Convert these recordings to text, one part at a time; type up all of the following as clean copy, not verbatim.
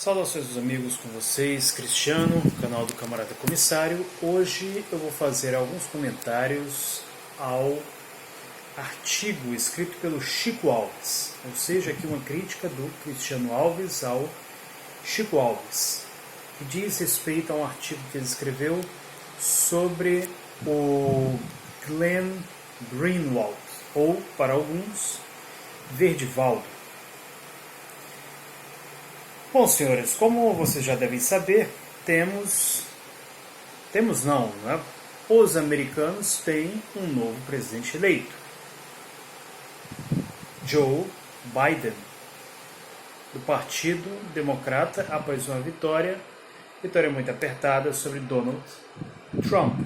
Saudações dos amigos, com vocês, Cristiano, canal do Camarada Comissário. Hoje eu vou fazer alguns comentários ao artigo escrito pelo Chico Alves, ou seja, aqui uma crítica do Cristiano Alves ao Chico Alves, que diz respeito a um artigo que ele escreveu sobre o Glenn Greenwald, ou, para alguns, Verdivaldo. Bom, senhores, como vocês já devem saber, os americanos têm um novo presidente eleito, Joe Biden, do Partido Democrata, após uma vitória muito apertada sobre Donald Trump.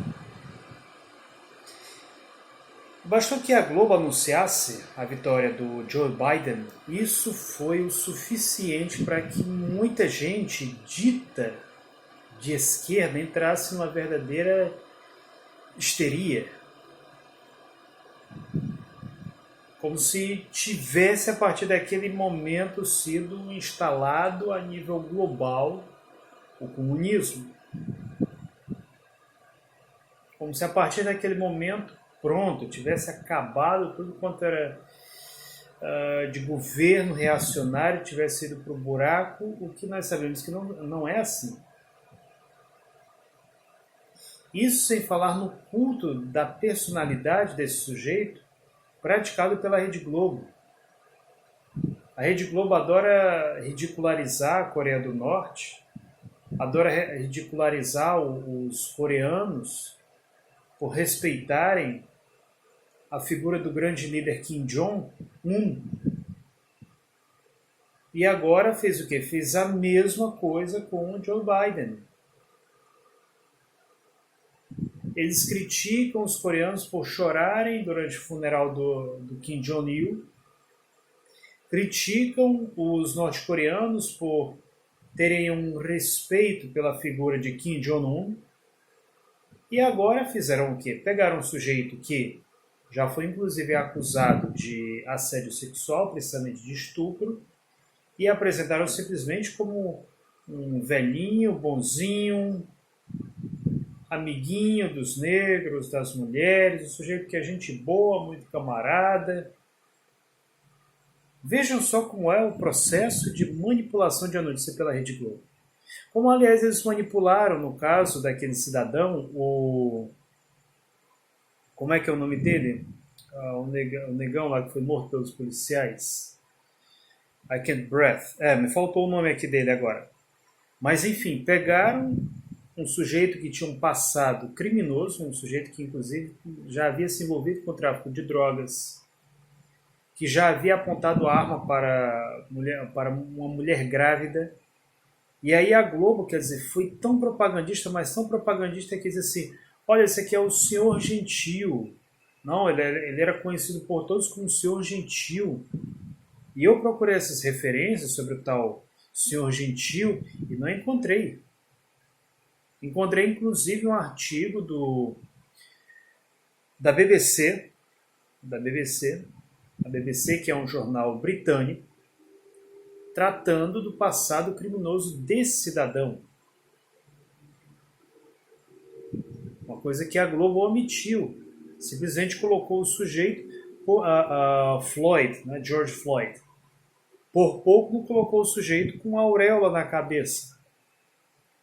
Bastou que a Globo anunciasse a vitória do Joe Biden, isso foi o suficiente para que muita gente dita de esquerda entrasse numa verdadeira histeria. Como se tivesse, a partir daquele momento, sido instalado a nível global o comunismo. Como se a partir daquele momento, pronto, tivesse acabado tudo quanto era de governo reacionário, tivesse ido para o buraco, o que nós sabemos que não é assim. Isso sem falar no culto da personalidade desse sujeito, praticado pela Rede Globo. A Rede Globo adora ridicularizar a Coreia do Norte, adora ridicularizar os coreanos por respeitarem a figura do grande líder Kim Jong-un. E agora fez o quê? Fez a mesma coisa com o Joe Biden. Eles criticam os coreanos por chorarem durante o funeral do Kim Jong-il, criticam os norte-coreanos por terem um respeito pela figura de Kim Jong-un, e agora fizeram o quê? Pegaram um sujeito que já foi inclusive acusado de assédio sexual, precisamente de estupro, e apresentaram simplesmente como um velhinho, bonzinho, amiguinho dos negros, das mulheres, um sujeito que é gente boa, muito camarada. Vejam só como é o processo de manipulação de notícia pela Rede Globo. Como, aliás, eles manipularam, no caso daquele cidadão, como é que é o nome dele? O negão lá que foi morto pelos policiais. I can't breath. Me faltou o nome aqui dele agora. Mas, enfim, pegaram um sujeito que tinha um passado criminoso, um sujeito que, inclusive, já havia se envolvido com o tráfico de drogas, que já havia apontado arma para uma mulher grávida. E aí a Globo, quer dizer, foi tão propagandista, mas tão propagandista que diz assim, olha, esse aqui é o Senhor Gentil. Não, ele era conhecido por todos como Senhor Gentil. E eu procurei essas referências sobre o tal Senhor Gentil e não encontrei. Encontrei, inclusive, um artigo da BBC, a BBC, que é um jornal britânico, tratando do passado criminoso desse cidadão. Uma coisa que a Globo omitiu. Simplesmente colocou o sujeito, Floyd, né, George Floyd. Por pouco não colocou o sujeito com auréola na cabeça.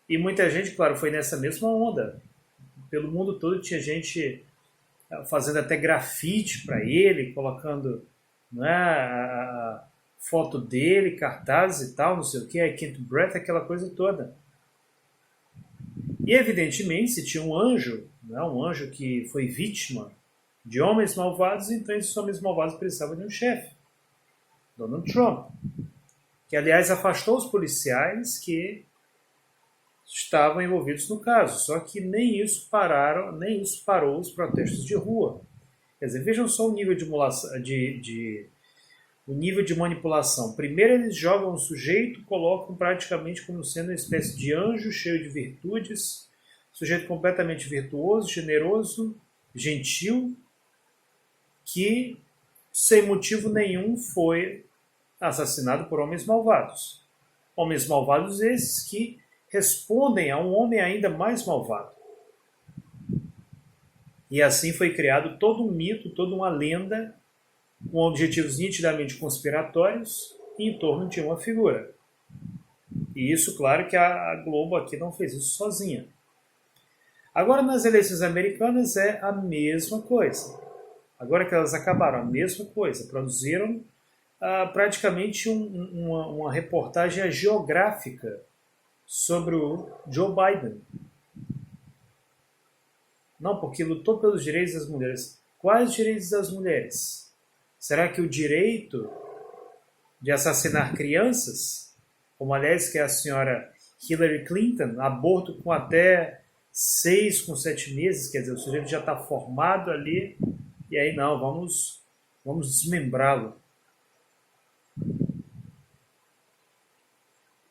E muita gente, claro, foi nessa mesma onda. Pelo mundo todo tinha gente fazendo até grafite para ele, colocando, né, a foto dele, cartazes e tal, não sei o que, I can't breath, aquela coisa toda. E evidentemente, se tinha um anjo, né, um anjo que foi vítima de homens malvados, então esses homens malvados precisavam de um chefe, Donald Trump, que aliás afastou os policiais que estavam envolvidos no caso, só que nem isso parou os protestos de rua. Quer dizer, vejam só o nível o nível de manipulação. Primeiro eles jogam o sujeito, colocam praticamente como sendo uma espécie de anjo cheio de virtudes, sujeito completamente virtuoso, generoso, gentil, que sem motivo nenhum foi assassinado por homens malvados. Homens malvados esses que respondem a um homem ainda mais malvado. E assim foi criado todo um mito, toda uma lenda, com objetivos nitidamente conspiratórios em torno de uma figura. E isso, claro, que a Globo aqui não fez isso sozinha. Agora, nas eleições americanas, é a mesma coisa. Agora que elas acabaram, a mesma coisa. Produziram praticamente uma reportagem geográfica sobre o Joe Biden. Não, porque lutou pelos direitos das mulheres. Quais direitos das mulheres? Será que o direito de assassinar crianças, como aliás que é a senhora Hillary Clinton, aborto com até 6 com 7 meses, quer dizer, o sujeito já está formado ali, e aí não, vamos desmembrá-lo.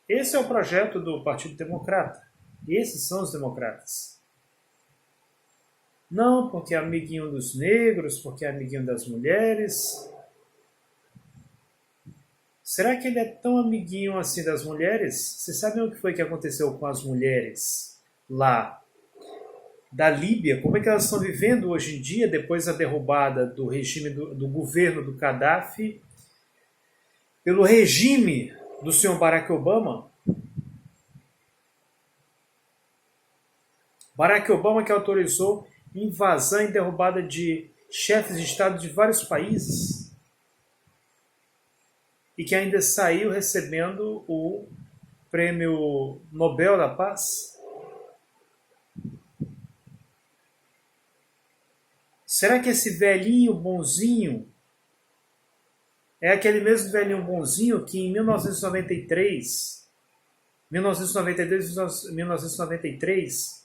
Esse é o projeto do Partido Democrata. Esses são os democratas. Não, porque é amiguinho dos negros, porque é amiguinho das mulheres. Será que ele é tão amiguinho assim das mulheres? Vocês sabem o que foi que aconteceu com as mulheres lá da Líbia? Como é que elas estão vivendo hoje em dia, depois da derrubada do regime do governo do Gaddafi, pelo regime do senhor Barack Obama? Barack Obama que autorizou invasão e derrubada de chefes de Estado de vários países e que ainda saiu recebendo o Prêmio Nobel da Paz? Será que esse velhinho bonzinho é aquele mesmo velhinho bonzinho que em 1993, 1992 e 1993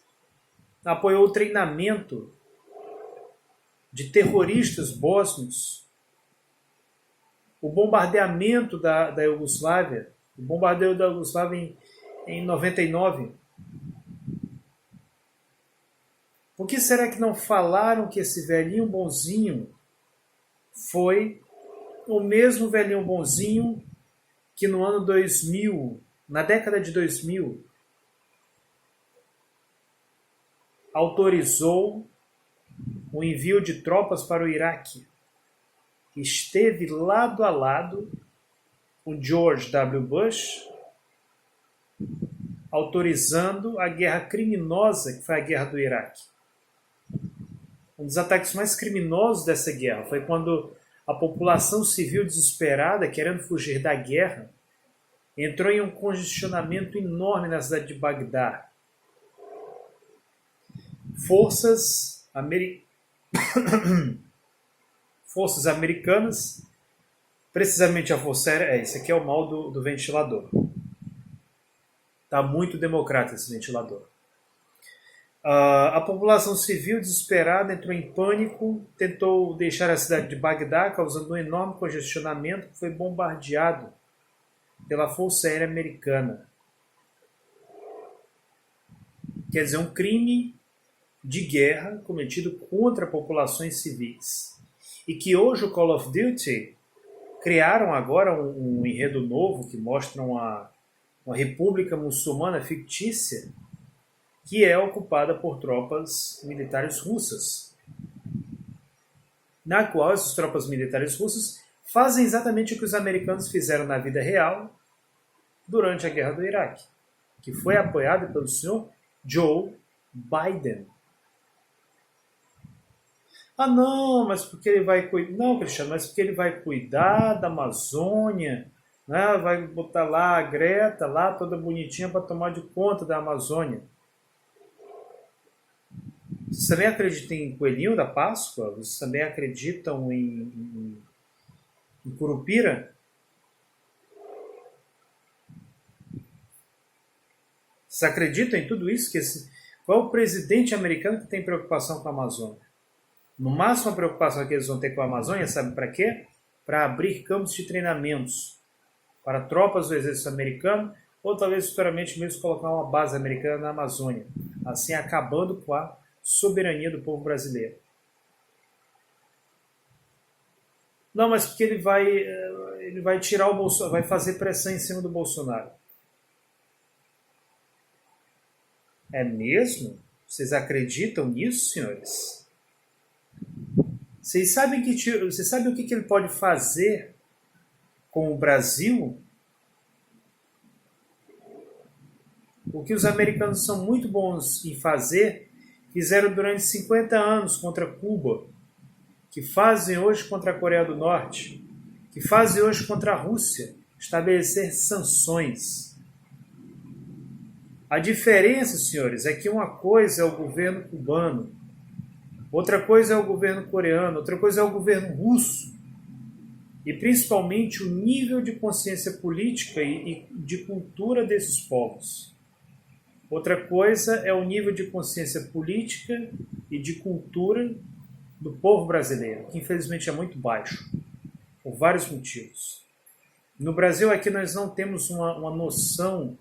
apoiou o treinamento de terroristas bósnios, o bombardeamento da Iugoslávia, o bombardeio da Iugoslávia em 99? Por que será que não falaram que esse velhinho bonzinho foi o mesmo velhinho bonzinho que no ano 2000, na década de 2000, autorizou o envio de tropas para o Iraque? Esteve lado a lado o George W. Bush autorizando a guerra criminosa que foi a guerra do Iraque. Um dos ataques mais criminosos dessa guerra foi quando a população civil desesperada, querendo fugir da guerra, entrou em um congestionamento enorme na cidade de Bagdá. Forças americanas, precisamente a Força Aérea, esse aqui é o mal do ventilador. Está muito democrata esse ventilador. A população civil desesperada entrou em pânico, tentou deixar a cidade de Bagdá, causando um enorme congestionamento que foi bombardeado pela Força Aérea Americana. Quer dizer, um crime de guerra cometido contra populações civis. E que hoje o Call of Duty criaram agora um enredo novo que mostra uma república muçulmana fictícia que é ocupada por tropas militares russas, na qual essas tropas militares russas fazem exatamente o que os americanos fizeram na vida real durante a guerra do Iraque, que foi apoiado pelo senhor Joe Biden. Ah, não, mas porque ele vai cuidar... Não, Cristiano, mas porque ele vai cuidar da Amazônia, né? Vai botar lá a Greta, lá toda bonitinha para tomar de conta da Amazônia. Vocês também acreditam em coelhinho da Páscoa? Vocês também acreditam em Curupira? Vocês acreditam em tudo isso? Qual é o presidente americano que tem preocupação com a Amazônia? No máximo, a preocupação que eles vão ter com a Amazônia, sabe para quê? Para abrir campos de treinamentos para tropas do exército americano, ou talvez futuramente mesmo colocar uma base americana na Amazônia, assim acabando com a soberania do povo brasileiro. Não, mas porque ele vai tirar o Bolsonaro, vai fazer pressão em cima do Bolsonaro. É mesmo? Vocês acreditam nisso, senhores? Vocês sabem o que ele pode fazer com o Brasil? O que os americanos são muito bons em fazer, fizeram durante 50 anos contra Cuba, que fazem hoje contra a Coreia do Norte, que fazem hoje contra a Rússia, estabelecer sanções. A diferença, senhores, é que uma coisa é o governo cubano, outra coisa é o governo coreano, outra coisa é o governo russo. E principalmente o nível de consciência política e de cultura desses povos. Outra coisa é o nível de consciência política e de cultura do povo brasileiro, que infelizmente é muito baixo, por vários motivos. No Brasil aqui nós não temos uma noção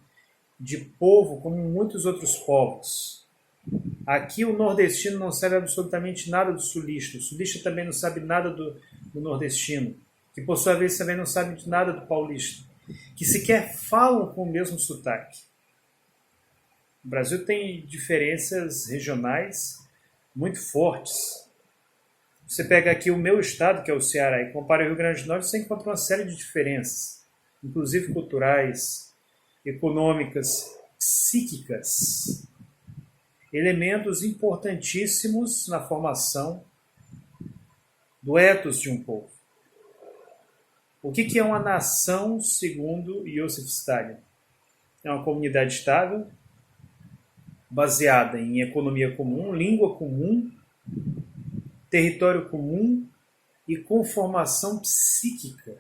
de povo como muitos outros povos. Aqui o nordestino não sabe absolutamente nada do sulista, o sulista também não sabe nada do nordestino, que por sua vez também não sabe de nada do paulista, que sequer falam com o mesmo sotaque. O Brasil tem diferenças regionais muito fortes. Você pega aqui o meu estado, que é o Ceará, e compara o Rio Grande do Norte, você encontra uma série de diferenças, inclusive culturais, econômicas, psíquicas. Elementos importantíssimos na formação do ethos de um povo. O que é uma nação, segundo Joseph Stalin? É uma comunidade estável, baseada em economia comum, língua comum, território comum e conformação psíquica.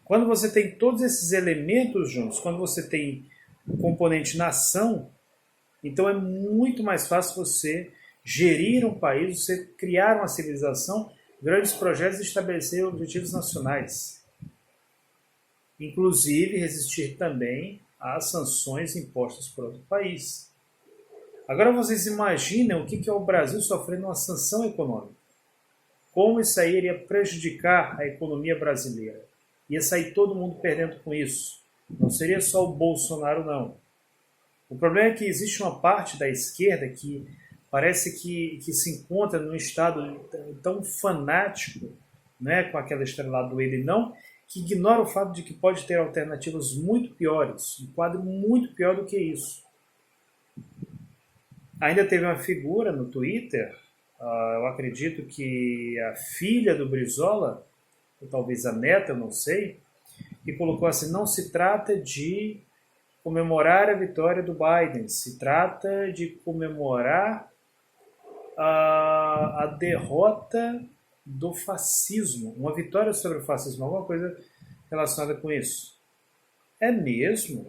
Quando você tem todos esses elementos juntos, quando você tem o componente nação, então é muito mais fácil você gerir um país, você criar uma civilização, grandes projetos e estabelecer objetivos nacionais. Inclusive resistir também às sanções impostas por outro país. Agora vocês imaginam o que é o Brasil sofrendo uma sanção econômica. Como isso aí iria prejudicar a economia brasileira. Ia sair todo mundo perdendo com isso. Não seria só o Bolsonaro, não. O problema é que existe uma parte da esquerda que parece que se encontra num estado tão fanático, né, com aquela história lá do ele não, que ignora o fato de que pode ter alternativas muito piores, um quadro muito pior do que isso. Ainda teve uma figura no Twitter, eu acredito que a filha do Brizola, ou talvez a neta, eu não sei, que colocou assim, não se trata de comemorar a vitória do Biden, se trata de comemorar a derrota do fascismo, uma vitória sobre o fascismo, alguma coisa relacionada com isso. É mesmo?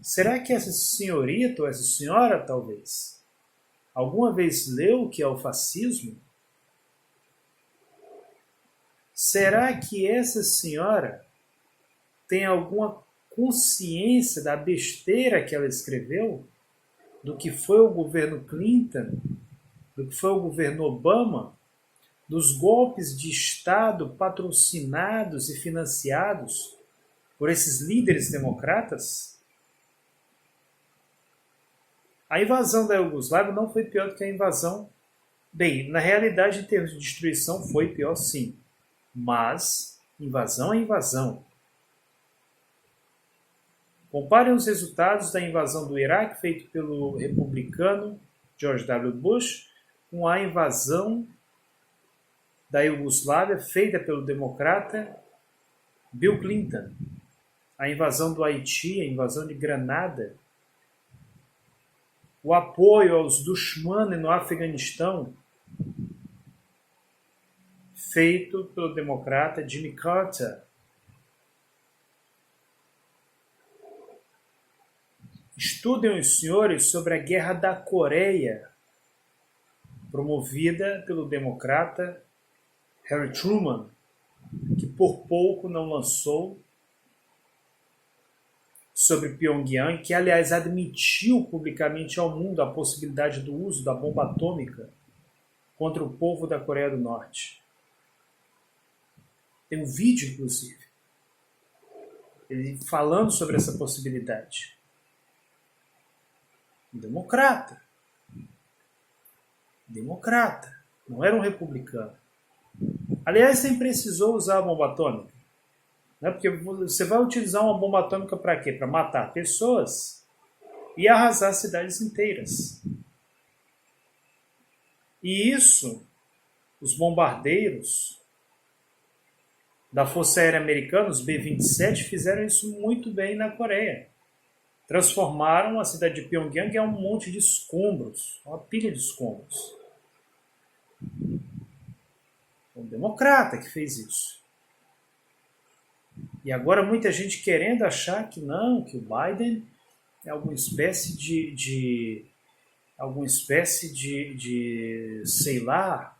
Será que essa senhorita ou essa senhora, talvez, alguma vez leu o que é o fascismo? Será que essa senhora tem alguma consciência da besteira que ela escreveu? Do que foi o governo Clinton? Do que foi o governo Obama? Dos golpes de Estado patrocinados e financiados por esses líderes democratas? A invasão da Iugoslávia não foi pior do que a invasão. Bem, na realidade, em termos de destruição, foi pior sim. Mas, invasão é invasão. Comparem os resultados da invasão do Iraque, feito pelo republicano George W. Bush, com a invasão da Iugoslávia, feita pelo democrata Bill Clinton. A invasão do Haiti, a invasão de Granada, o apoio aos Dushman no Afeganistão, feito pelo democrata Jimmy Carter. Estudem os senhores sobre a Guerra da Coreia, promovida pelo democrata Harry Truman, que por pouco não lançou, sobre Pyongyang, que aliás admitiu publicamente ao mundo a possibilidade do uso da bomba atômica contra o povo da Coreia do Norte. Tem um vídeo, inclusive, ele falando sobre essa possibilidade. Um democrata. Democrata. Não era um republicano. Aliás, nem precisou usar a bomba atômica. Né? Porque você vai utilizar uma bomba atômica para quê? Para matar pessoas e arrasar cidades inteiras. E isso, os bombardeiros da Força Aérea Americana, os B-27, fizeram isso muito bem na Coreia. Transformaram a cidade de Pyongyang em um monte de escombros, uma pilha de escombros. Um democrata que fez isso. E agora muita gente querendo achar que não, que o Biden é alguma espécie sei lá,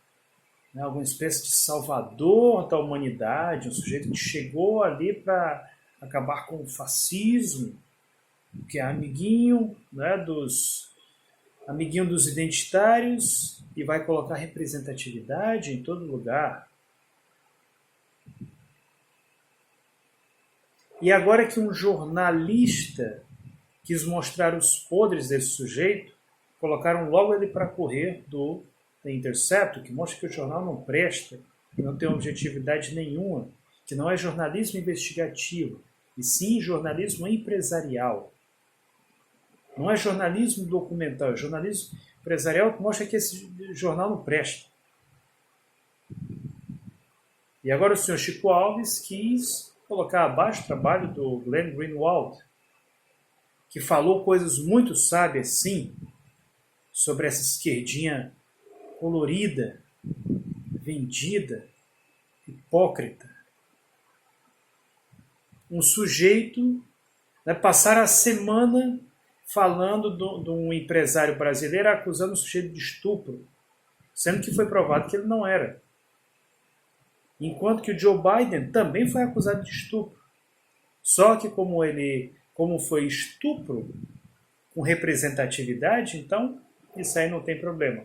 né, alguma espécie de salvador da humanidade, um sujeito que chegou ali para acabar com o fascismo, que é amiguinho, né, dos identitários e vai colocar representatividade em todo lugar. E agora que um jornalista quis mostrar os podres desse sujeito, colocaram logo ele para correr do The Intercept, que mostra que o jornal não presta, que não tem objetividade nenhuma, que não é jornalismo investigativo, e sim jornalismo empresarial. Não é jornalismo documental, é jornalismo empresarial que mostra que esse jornal não presta. E agora o senhor Chico Alves quis colocar abaixo o trabalho do Glenn Greenwald, que falou coisas muito sábias, sim, sobre essa esquerdinha colorida, vendida, hipócrita. Um sujeito, né, passar a semana falando de um empresário brasileiro acusando o sujeito de estupro, sendo que foi provado que ele não era. Enquanto que o Joe Biden também foi acusado de estupro. Só que como foi estupro com representatividade, então isso aí não tem problema.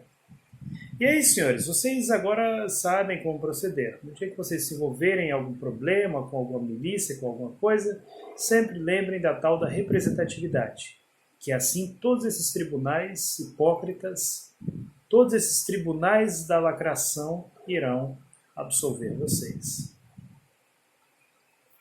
E aí, senhores, vocês agora sabem como proceder. No dia que vocês se envolverem em algum problema, com alguma milícia, com alguma coisa, sempre lembrem da tal da representatividade. Que assim todos esses tribunais hipócritas, todos esses tribunais da lacração irão absolver vocês.